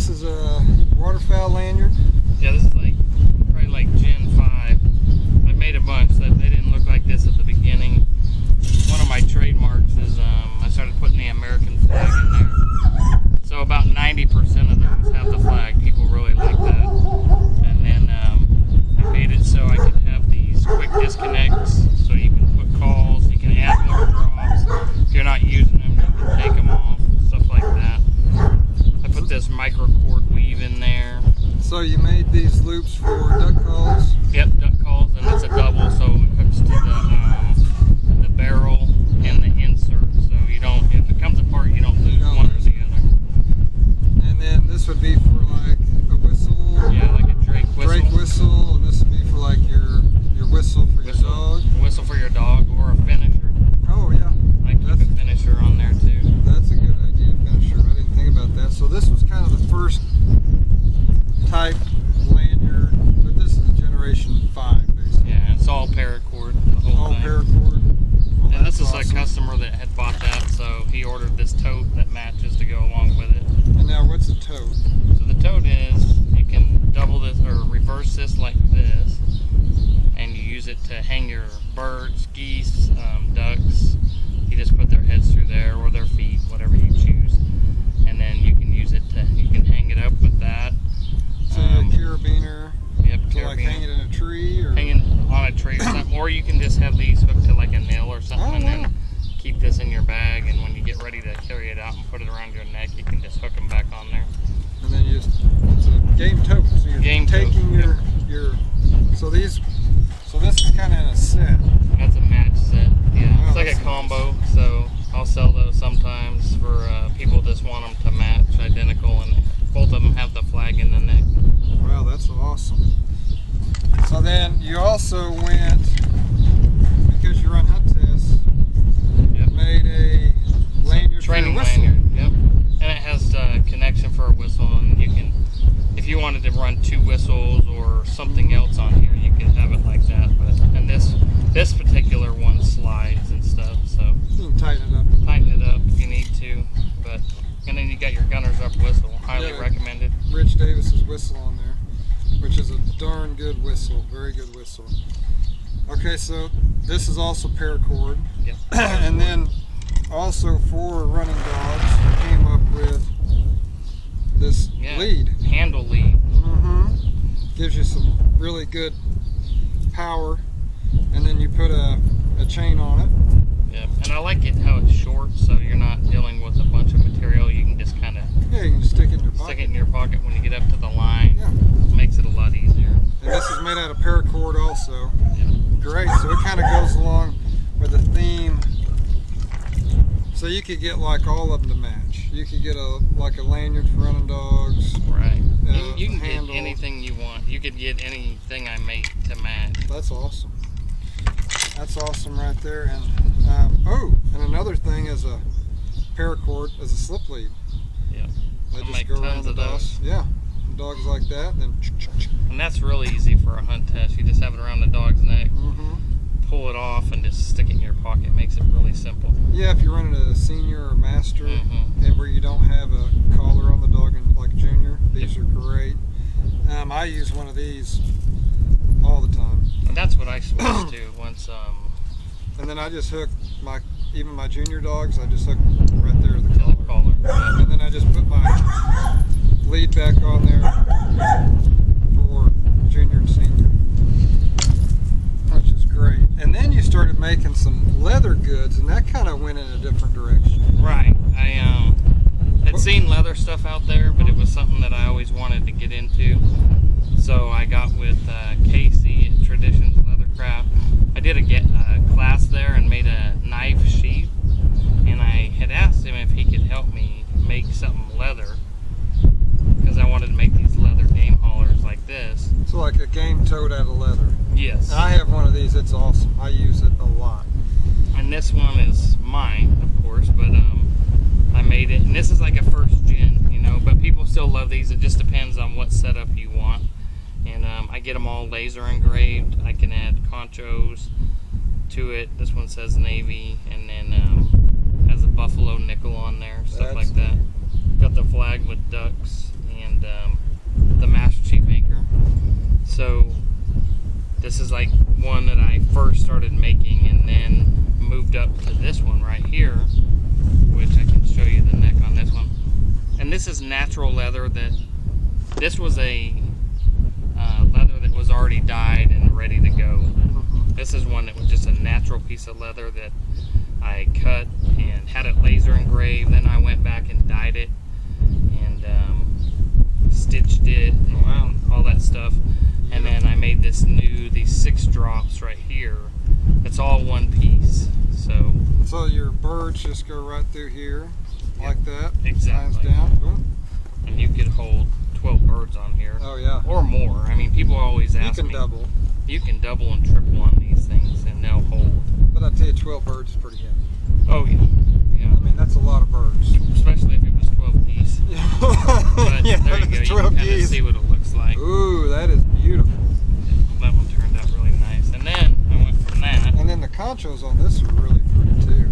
this is a waterfowl lanyard. Yeah, this is like probably like Gen 5. I made a bunch that they didn't look like this at the beginning. One of my trademarks is I started putting the American flag in there. So about 90% of those have the flag. People really like that. And then I made it so I could have these quick disconnects, so you can put calls, you can add more drops. If you're not using them, you can take them off, stuff like that. I put this microcord weave in there. So you made these loops for duck calls? Yep, duck calls, and it's a double, so it hooks to the barrel and the insert. So you don't, if it comes apart, you don't lose one or the other. And then this would be for like a whistle. Yeah, like a Drake whistle. Drake whistle, and this would be for like your whistle for your dog. Whistle for your dog, or a finisher. Oh yeah. I keep a finisher on there too. That's a good idea, finisher. I didn't think about that. So this was kind of the first type lanyard, but this is generation 5 basically. Yeah, it's all paracord, the whole all thing. Paracord. Well, and this is awesome. a customer that had bought that, so he ordered this tote that matches to go along with it. And now what's a tote? So the tote is, you can double this or reverse this like this, and you use it to hang your birds, geese, ducks. You just put their heads through there, or their feet, whatever you choose. And then you can use it to, you can hang it up with that. So a carabiner. Yep, to like hang it in a tree, or hanging on a tree or something, or you can just have these hooked to like a nail or something, and then keep this in your bag, and when you get ready to carry it out and put it around your neck, you can just hook them back on there. And then you just, it's a game tote. So you're taking your so this is kind of in a set. That's a match set. Yeah, Wow, it's like a combo. So I'll sell those sometimes for people that just want them to match identical, and both of them have the flag in the neck. Wow, that's awesome. So then you also went, because you run hunt tests, made a lanyard, training for a whistle. lanyard. Yep, and it has a connection for a whistle, and you can, if you wanted to run 2 whistles or something else on here, you can have it like that. But and this particular one slides and stuff, so you can tighten it up. Tighten it up if you need to, but and then you got your gunner's up whistle, highly recommended. Rich Davis's whistle on there, which is a darn good whistle, very good whistle. Okay, so this is also paracord. Yep. And then also for running dogs, came up with this lead. Handle lead. Gives you some really good power, and then you put a chain on it. Yep, and I like it how it's short, so you're not dealing with a bunch of material. You can just kind of you can just stick it in your pocket. Stick it in your pocket when you get up to the line. Yeah. It makes it a lot easier. And this is made out of paracord also. Yeah. Great, so it kind of goes along with the theme. So you could get like all of them to match. You could get like a lanyard for running dogs. Right. You can get anything you want. You could get anything I make to match. That's awesome. That's awesome right there. And and another thing is a paracord as a slip lead. Yeah. They just go around the dogs. Yeah. Dogs like that, then. And that's really easy for a hunt test. You just have it around the dog's neck, pull it off, and just stick it in your pocket. It makes it really simple. Yeah, if you're running a senior or master, and where you don't have a collar on the dog, and like junior, these are great. I use one of these all the time. And that's what I switched to once. And then I just hook even my junior dogs. I just hook right there to the collar. And then I just put my lead back on there for junior and senior, which is great. And then you started making some leather goods, and that kind of went in a different direction. Right. I had seen leather stuff out there, but it was something that I always wanted to get into. So I got with Casey at Traditions Leathercraft. I did a class there and made a knife sheath, and I had asked him if he could help me make something leather, because I wanted to make these leather game haulers like this. So like a game tote out of leather. Yes. And I have one of these. It's awesome. I use it a lot. And this one is mine, of course, but I made it, and this is like a first gen, you know, but people still love these. It just depends on what setup you want. And I get them all laser engraved. I can add conchos to it. This one says Navy, and then has a buffalo nickel on there, stuff like that. Got the flag with ducks, and and the Master Chief anchor. So this is like one that I first started making, and then moved up to this one right here, which I can show you the neck on this one. And this is natural leather. This was a leather that was already dyed and ready to go. This is one that was just a natural piece of leather that I cut and had it laser engraved. Then I went back and dyed it and stitched it and all that stuff. And then I made these 6 drops right here. It's all one piece. So your birds just go right through here, like that. Exactly. Lines down. Boom. And you could hold 12 birds on here. Oh yeah. Or more. I mean, people always ask me. You can double. You can double and triple on these things, and they'll hold. But I tell you, 12 birds is pretty heavy. Oh yeah. Yeah. I mean, that's a lot of birds. Especially if it was 12 geese. But Yeah, there you go. You can kind of see what it looks like. Ooh, that is beautiful. That one turned out really nice. And then I went from that. And then the conchos on this are really pretty too.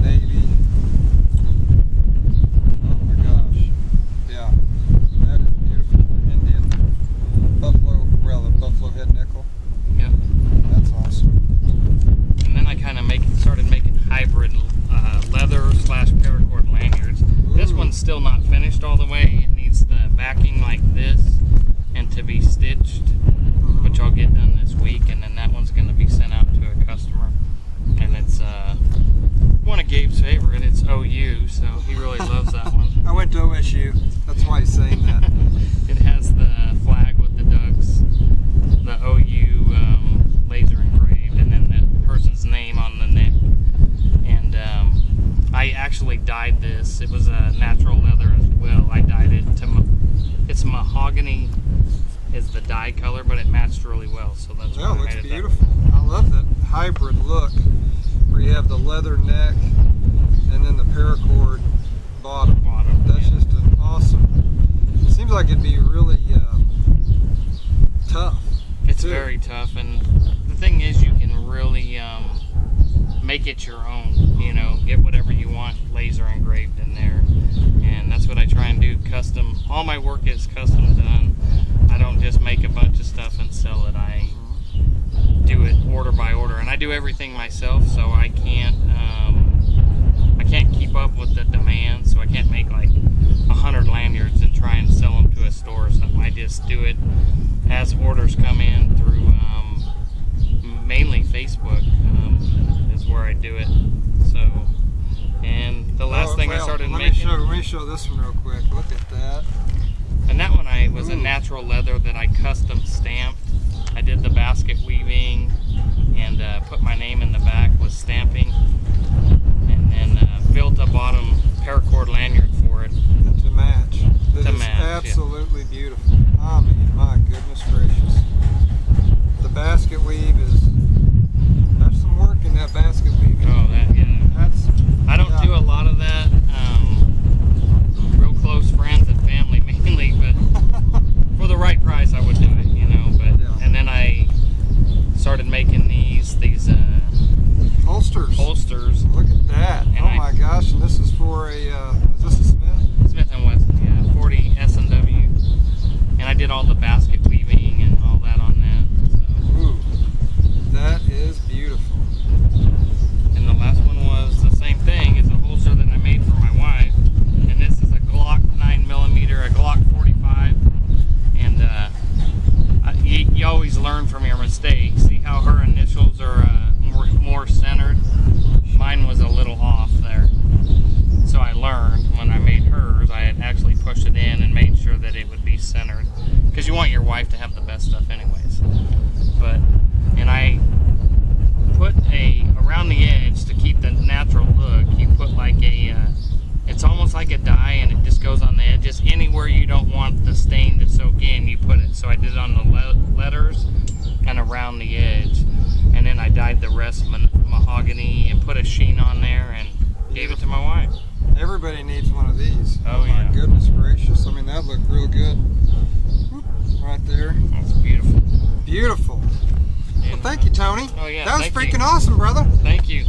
Navy. Oh my gosh. Yeah. That is beautiful. Indian buffalo head nickel. Yep. That's awesome. And then I kind of started making hybrid leather / paracord lanyards. Ooh. This one's still not finished all the way. It needs the backing like this and to be stitched, which I'll get done this week, and then that one's going to be sent out to a customer. And it's one of Gabe's favorite. It's OU, so he really loves that one. I went to OSU. That's why he's saying that. It has the flag with the ducks, the OU laser engraved, and then the person's name on the neck. And I actually dyed this. It was a natural leather as well. I dyed it to it's mahogany is the dye color, but it matched really well, so that's why I It made looks it beautiful. I love that hybrid look where you have the leather neck and then the paracord bottom. That's just an awesome. It seems like it'd be really tough. It's very tough, and the thing is, you can really make it your own. You know, get whatever you want laser engraved in there, and that's what I try and do. Custom. All my work is custom done. I don't just make a bunch of stuff and sell it. I do it order by order, and I do everything myself, so I can't keep up with the demand. So I can't make like 100 lanyards and try and sell them to a store or something. I just do it as orders come in through mainly Facebook is where I do it. So, and the last thing I started making. Let me show this one real quick. Look at that. And that one was a natural leather that I custom stamped. I did the basket weaving and put my name in the back with stamping, and then built a bottom paracord lanyard for it to match. That is absolutely beautiful. I mean, my goodness gracious. The basket weave there's some work in that basket weave. Oh, I don't do a lot of that. Real close friends and family mainly, but for the right price I would do it, you know. But yeah. And then I started making these holsters. Look at that. And oh my gosh, and this is for is this a Smith? Smith & Wesson, yeah, 40 S&W. And I did all the basket weaving and all that on that. So. Ooh, that is beautiful. And the last one was the same thing. It's a holster that I made for my wife. And this is a Glock 9mm, a Glock 45. And you always learn from your mistakes. See how her initials are more centered? Mine was a little off there. So I learned when I made hers, I had actually pushed it in and made sure that it would be centered. Because you want your wife to have the best stuff anyways. And I put around the edge to keep the natural look, you put like it's almost like a dye, and it just goes on the edges. Anywhere you don't want the stain to soak in, you put it. So I did it on the letters and around the edge. And then I dyed the rest mahogany and put a sheen on there and gave it to my wife. Everybody needs one of these. Oh my goodness gracious. I mean, that looked real good. Right there. That's beautiful. Beautiful. Well, thank you, Tony. Oh, yeah. That was freaking awesome, brother. Thank you.